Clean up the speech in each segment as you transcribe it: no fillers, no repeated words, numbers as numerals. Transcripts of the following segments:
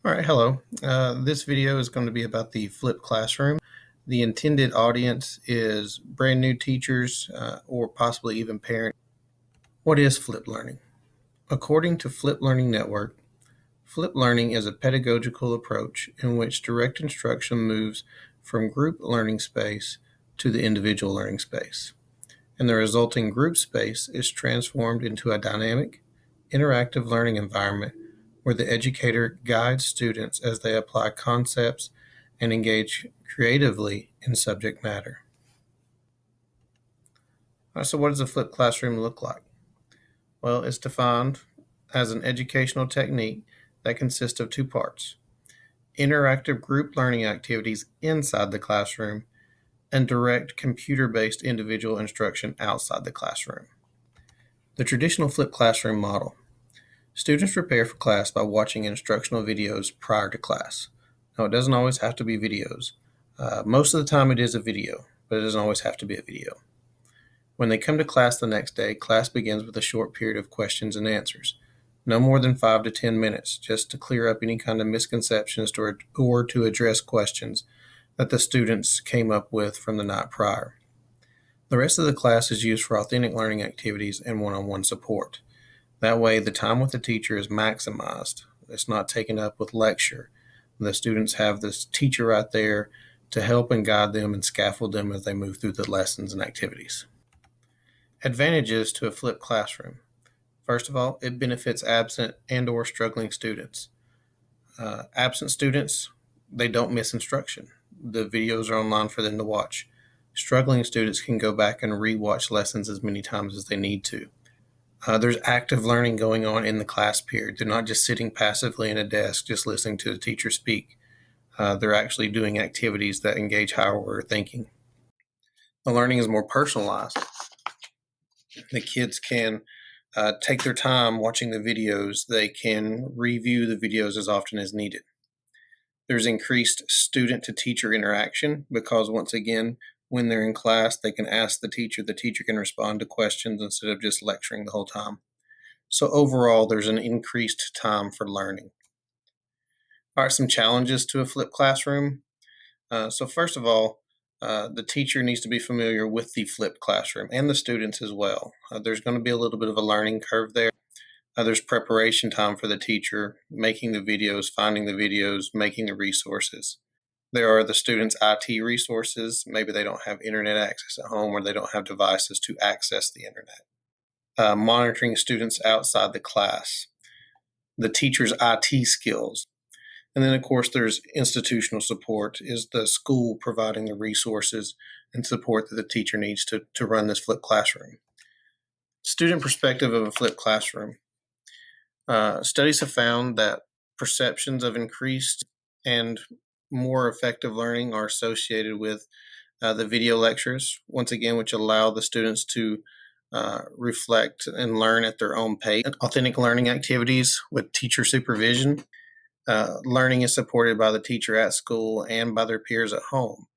All right, hello. This video is going to be about the flipped classroom. The intended audience is brand new teachers or possibly even parents. What is flipped learning? According to Flipped Learning Network, flipped learning is a pedagogical approach in which direct instruction moves from group learning space to the individual learning space, and the resulting group space is transformed into a dynamic, interactive learning environment where the educator guides students as they apply concepts and engage creatively in subject matter. So, what does a flipped classroom look like? Well, it's defined as an educational technique that consists of two parts: interactive group learning activities inside the classroom and direct computer-based individual instruction outside the classroom. The traditional flipped classroom model. Students prepare for class by watching instructional videos prior to class. Now, it doesn't always have to be videos. Most of the time it is a video, but it doesn't always have to be a video. When they come to class the next day, class begins with a short period of questions and answers. No more than 5 to 10 minutes, just to clear up any kind of misconceptions or to address questions that the students came up with from the night prior. The rest of the class is used for authentic learning activities and one-on-one support. That way, the time with the teacher is maximized. It's not taken up with lecture. The students have this teacher right there to help and guide them and scaffold them as they move through the lessons and activities. Advantages to a flipped classroom. First of all, it benefits absent and or struggling students. Absent students, they don't miss instruction. The videos are online for them to watch. Struggling students can go back and re-watch lessons as many times as they need to. There's active learning going on in the class period. They're not just sitting passively in a desk just listening to the teacher speak. They're actually doing activities that engage higher order thinking. The learning is more personalized. The kids can take their time watching the videos. They can review the videos as often as needed. There's increased student to teacher interaction because, once again, when they're in class, they can ask the teacher can respond to questions instead of just lecturing the whole time. So overall, there's an increased time for learning. All right, some challenges to a flipped classroom. So first of all, the teacher needs to be familiar with the flipped classroom and the students as well. There's going to be a little bit of a learning curve there. There's preparation time for the teacher, making the videos, finding the videos, making the resources. There are the students' IT resources. Maybe they don't have internet access at home or they don't have devices to access the internet. Monitoring students outside the class. The teacher's IT skills. And then, of course, there's institutional support, is the school providing the resources and support that the teacher needs to run this flipped classroom. Student perspective of a flipped classroom. Studies have found that perceptions of increased and more effective learning are associated with the video lectures, once again, which allow the students to reflect and learn at their own pace. Authentic learning activities with teacher supervision. Learning is supported by the teacher at school and by their peers at home.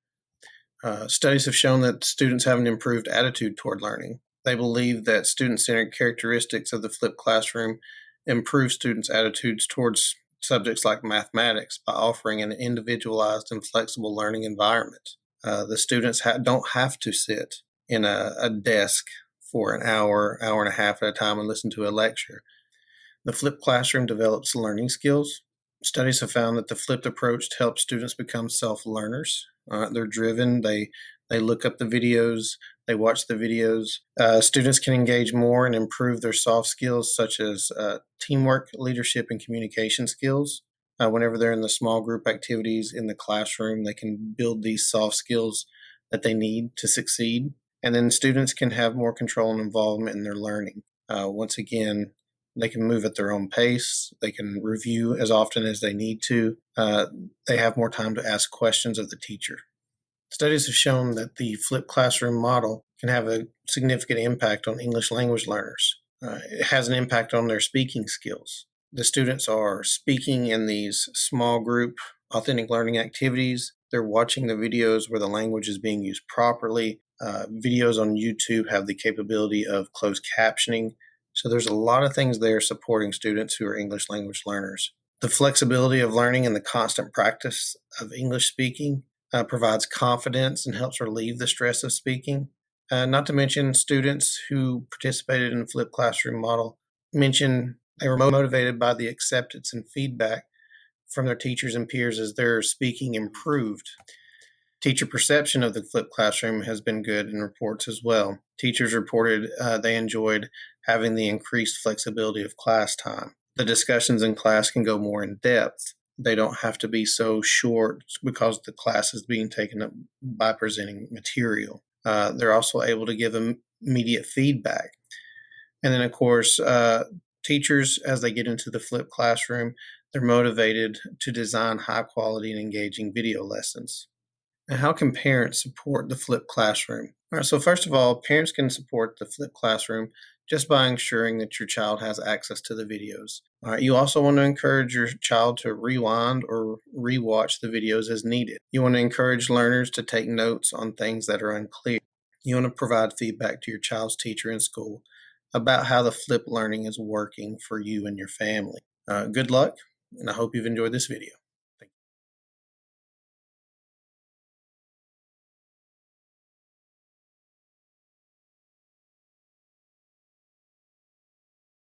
Studies have shown that students have an improved attitude toward learning. They believe that student-centered characteristics of the flipped classroom improve students' attitudes towards subjects like mathematics by offering an individualized and flexible learning environment. The students don't have to sit in a desk for an hour, hour and a half at a time and listen to a lecture. The flipped classroom develops learning skills. Studies have found that the flipped approach helps students become self-learners. They're driven. They look up the videos. They watch the videos. Students can engage more and improve their soft skills such as teamwork, leadership, and communication skills. Whenever they're in the small group activities in the classroom, they can build these soft skills that they need to succeed. And then students can have more control and involvement in their learning. Once again, they can move at their own pace. They can review as often as they need to. They have more time to ask questions of the teacher. Studies have shown that the flipped classroom model can have a significant impact on English language learners. It has an impact on their speaking skills. The students are speaking in these small group authentic learning activities. They're watching the videos where the language is being used properly. Videos on YouTube have the capability of closed captioning. So there's a lot of things there supporting students who are English language learners. The flexibility of learning and the constant practice of English speaking provides confidence and helps relieve the stress of speaking. Not to mention, students who participated in the flipped classroom model mentioned they were motivated by the acceptance and feedback from their teachers and peers as their speaking improved. Teacher perception of the flipped classroom has been good in reports as well. Teachers reported they enjoyed having the increased flexibility of class time. The discussions in class can go more in depth. They don't have to be so short because the class is being taken up by presenting material. They're also able to give immediate feedback. And then, of course, teachers, as they get into the flipped classroom, they're motivated to design high quality and engaging video lessons. Now, how can parents support the flipped classroom? All right, so first of all, parents can support the flipped classroom just by ensuring that your child has access to the videos. All right, you also want to encourage your child to rewind or rewatch the videos as needed. You want to encourage learners to take notes on things that are unclear. You want to provide feedback to your child's teacher in school about how the flipped learning is working for you and your family. Good luck, and I hope you've enjoyed this video.